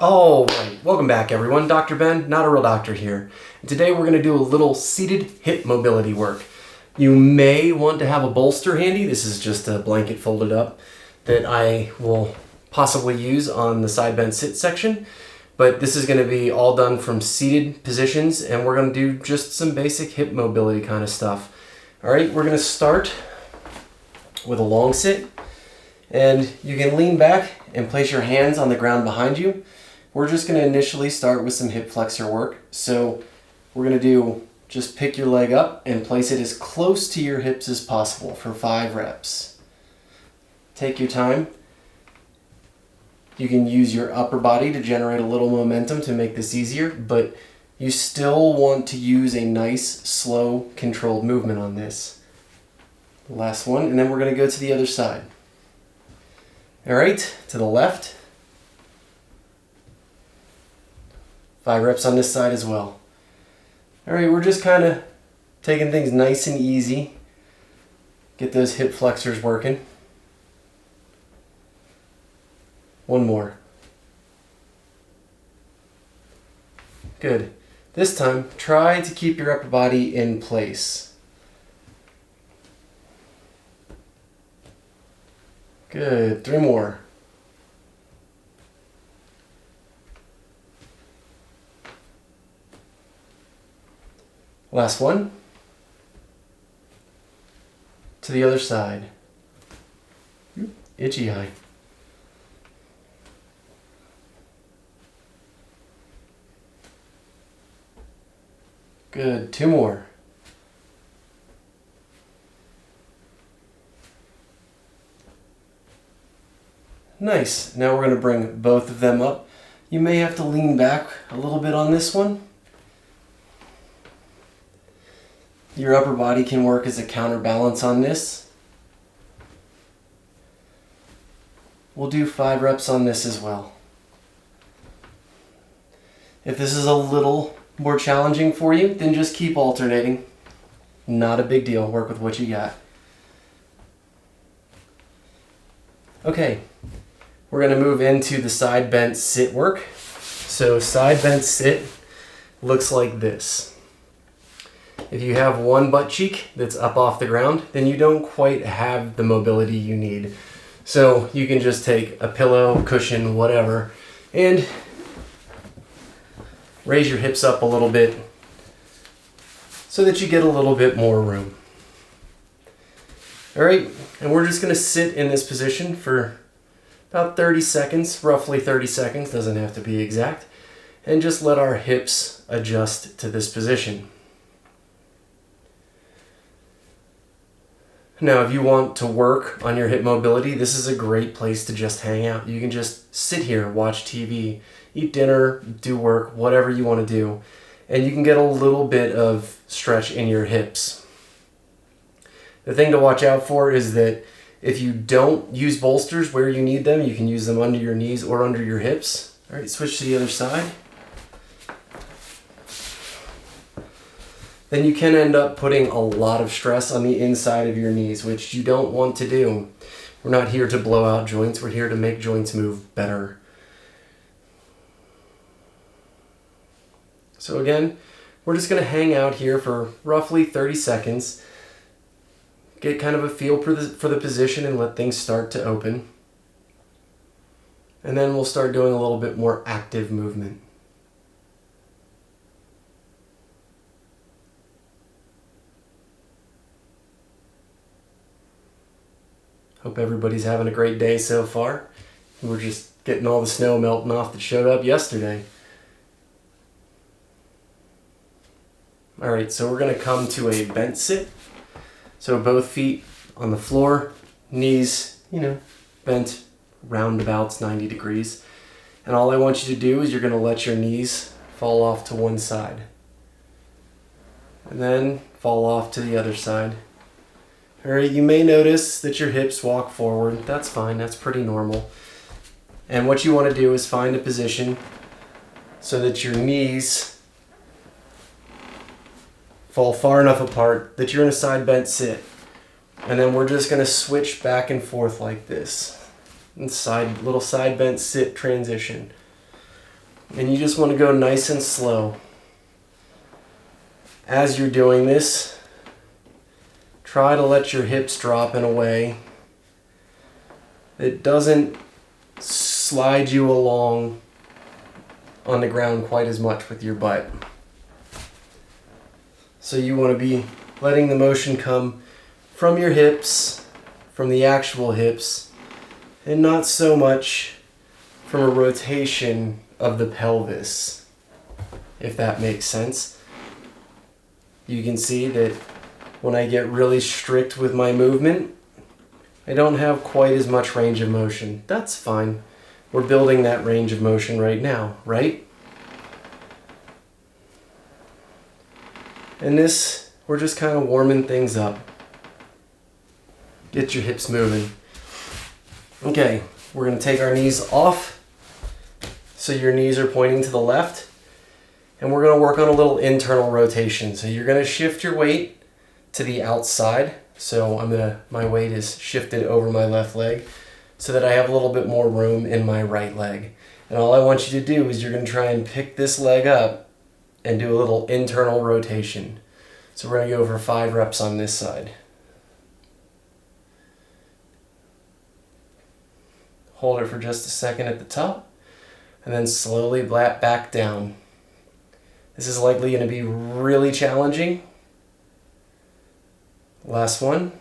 All right, welcome back everyone. Dr. Ben, not a real doctor here. And today we're going to do a little seated hip mobility work. You may want to have a bolster handy. This is just a blanket folded up that I will possibly use on the side bend sit section. But this is going to be all done from seated positions, and we're going to do just some basic hip mobility kind of stuff. All right, we're going to start with a long sit, and you can lean back and place your hands on the ground behind you. We're just going to initially start with some hip flexor work. So we're going to do just pick your leg up and place it as close to your hips as possible for 5 reps. Take your time. You can use your upper body to generate a little momentum to make this easier, but you still want to use a nice, slow, controlled movement on this. Last one, and then we're going to go to the other side. All right, to the left. 5 reps on this side as well. All right, we're just kind of taking things nice and easy. Get those hip flexors working. One more. Good. This time, try to keep your upper body in place. Good. 3 more. Last one. To the other side. Itchy eye. Good. 2 more. Nice. Now we're going to bring both of them up. You may have to lean back a little bit on this one. Your upper body can work as a counterbalance on this. We'll do 5 reps on this as well. If this is a little more challenging for you, then just keep alternating. Not a big deal. Work with what you got. Okay, we're going to move into the side bent sit work. So side bent sit looks like this. If you have one butt cheek that's up off the ground, then you don't quite have the mobility you need. So you can just take a pillow, cushion, whatever, and raise your hips up a little bit so that you get a little bit more room. All right, and we're just going to sit in this position for about 30 seconds, roughly 30 seconds, doesn't have to be exact, and just let our hips adjust to this position. Now, if you want to work on your hip mobility, this is a great place to just hang out. You can just sit here, watch TV, eat dinner, do work, whatever you want to do, and you can get a little bit of stretch in your hips. The thing to watch out for is that if you don't use bolsters where you need them, you can use them under your knees or under your hips. All right, switch to the other side. Then you can end up putting a lot of stress on the inside of your knees, which you don't want to do. We're not here to blow out joints, we're here to make joints move better. So again, we're just going to hang out here for roughly 30 seconds, get kind of a feel for the position and let things start to open. And then we'll start doing a little bit more active movement. Hope everybody's having a great day so far. We're just getting all the snow melting off that showed up yesterday. All right, so we're going to come to a bent sit. So both feet on the floor, knees, bent roundabouts 90 degrees. And all I want you to do is you're going to let your knees fall off to one side. And then fall off to the other side. All right, you may notice that your hips walk forward. That's fine, that's pretty normal. And what you want to do is find a position so that your knees fall far enough apart that you're in a side bent sit. And then we're just going to switch back and forth like this. And little side bent sit transition. And you just want to go nice and slow. As you're doing this, try to let your hips drop in a way that doesn't slide you along on the ground quite as much with your butt. So you want to be letting the motion come from your hips, from the actual hips, and not so much from a rotation of the pelvis, if that makes sense. You can see that when I get really strict with my movement, I don't have quite as much range of motion. That's fine. We're building that range of motion right now, right? And this, we're just kind of warming things up. Get your hips moving. Okay, we're going to take our knees off so your knees are pointing to the left. And we're going to work on a little internal rotation. So you're going to shift your weight to the outside. So my weight is shifted over my left leg so that I have a little bit more room in my right leg. And all I want you to do is you're going to try and pick this leg up and do a little internal rotation. So we're going to go for 5 reps on this side. Hold it for just a second at the top and then slowly back down. This is likely going to be really challenging. Last one.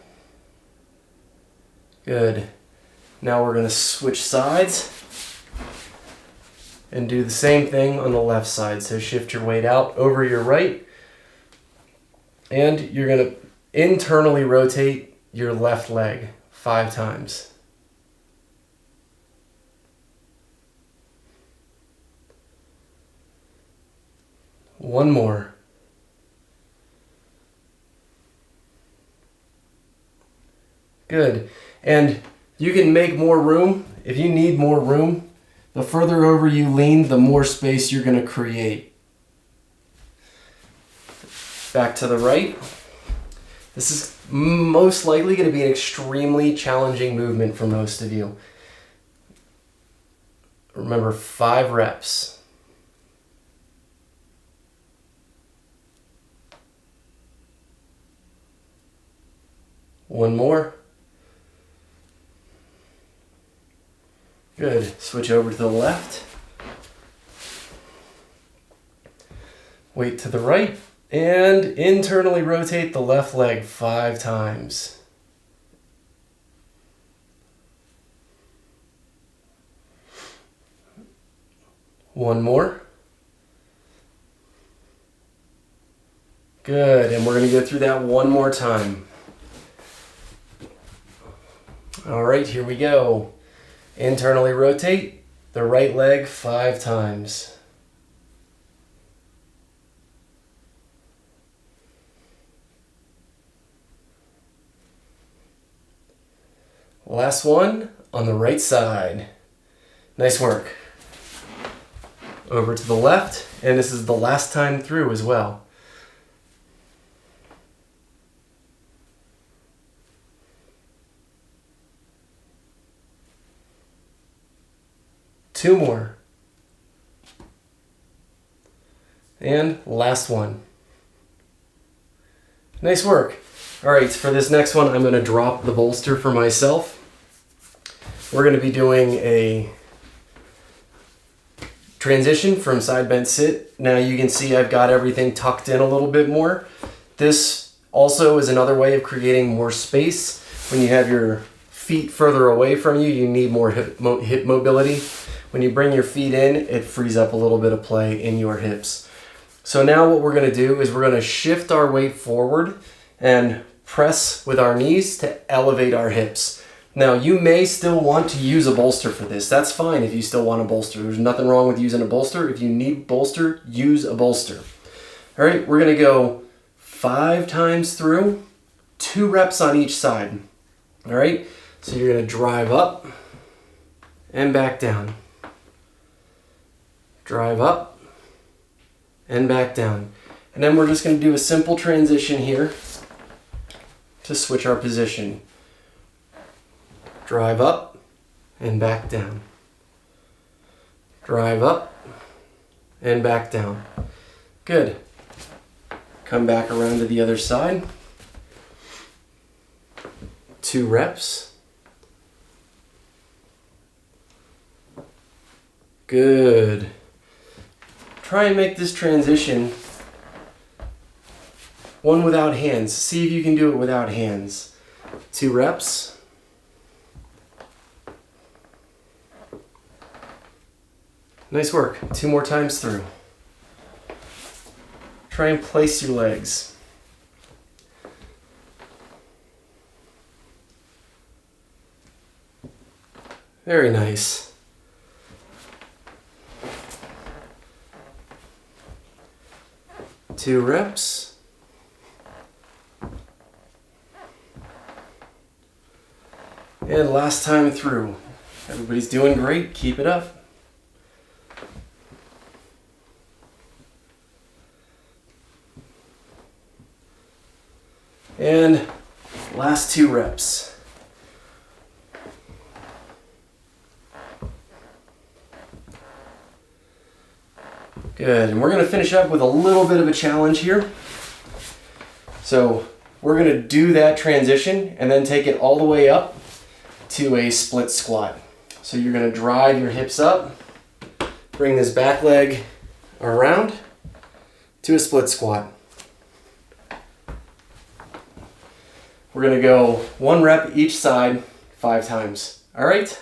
Good. Now we're going to switch sides and do the same thing on the left side. So shift your weight out over your right, and you're going to internally rotate your left leg 5 times. One more. Good. And you can make more room. If you need more room, the further over you lean, the more space you're going to create. Back to the right. This is most likely going to be an extremely challenging movement for most of you. Remember, 5 reps. One more. Good. Switch over to the left. Weight to the right. And internally rotate the left leg 5 times. One more. Good. And we're going to go through that one more time. All right, here we go. Internally rotate the right leg 5 times. Last one on the right side. Nice work. Over to the left, and this is the last time through as well. Two more. And last one. Nice work. All right, for this next one, I'm going to drop the bolster for myself. We're going to be doing a transition from side bent sit. Now you can see I've got everything tucked in a little bit more. This also is another way of creating more space. When you have your feet further away from you, you need more hip mobility. When you bring your feet in, it frees up a little bit of play in your hips. So now what we're going to do is we're going to shift our weight forward and press with our knees to elevate our hips. Now you may still want to use a bolster for this. That's fine if you still want a bolster. There's nothing wrong with using a bolster. If you need bolster, use a bolster. All right, we're going to go 5 times through, 2 reps on each side. All right, so you're going to drive up and back down. Drive up and back down. And then we're just going to do a simple transition here to switch our position. Drive up and back down. Drive up and back down. Good. Come back around to the other side. 2 reps. Good. Try and make this transition one without hands. See if you can do it without hands. 2 reps. Nice work. 2 more times through. Try and place your legs. Very nice. Two reps. And last time through. Everybody's doing great. Keep it up. And last 2 reps. Good, and we're going to finish up with a little bit of a challenge here. So we're going to do that transition and then take it all the way up to a split squat. So you're going to drive your hips up, bring this back leg around to a split squat. We're going to go 1 rep each side 5 times. All right?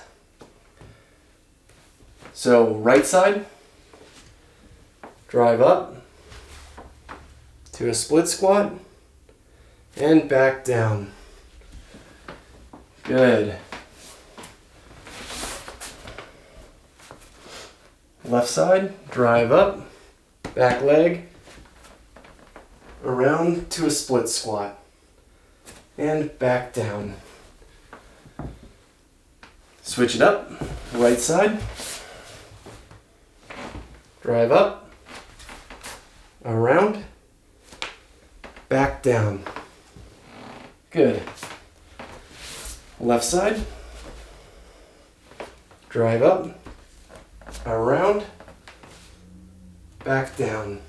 So right side, drive up to a split squat and back down. Good. Left side, drive up, back leg around to a split squat. And back down. Switch it up. Right side. Drive up. Around. Back down. Good. Left side. Drive up. Around. Back down.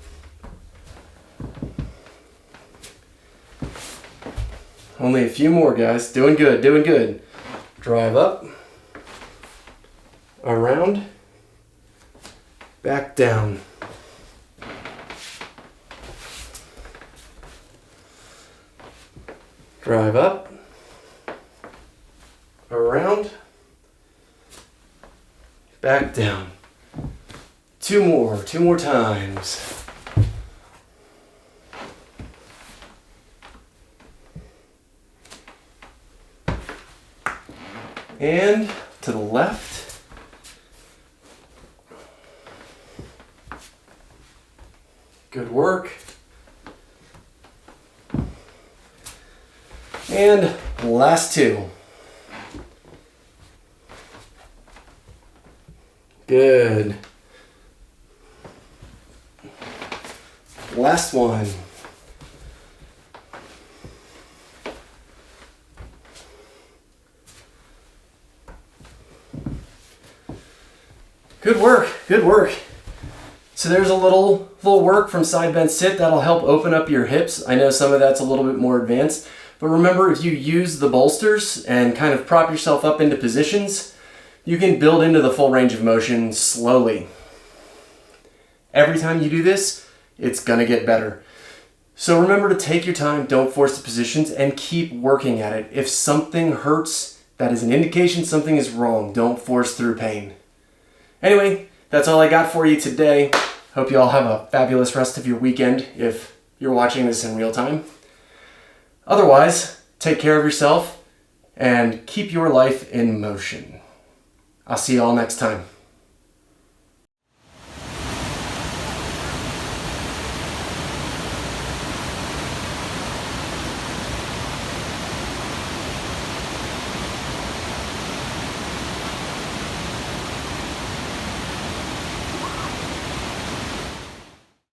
Only a few more, guys. Doing good, doing good. Drive up, around, back down. Drive up, around, back down. 2 more times. And to the left. Good work. And last 2. Good. Last one. Good work, good work. So there's a little work from side bend sit that'll help open up your hips. I know some of that's a little bit more advanced, but remember, if you use the bolsters and kind of prop yourself up into positions, you can build into the full range of motion slowly. Every time you do this, it's gonna get better. So remember to take your time, don't force the positions, and keep working at it. If something hurts, that is an indication something is wrong. Don't force through pain. Anyway, that's all I got for you today. Hope you all have a fabulous rest of your weekend if you're watching this in real time. Otherwise, take care of yourself and keep your life in motion. I'll see you all next time.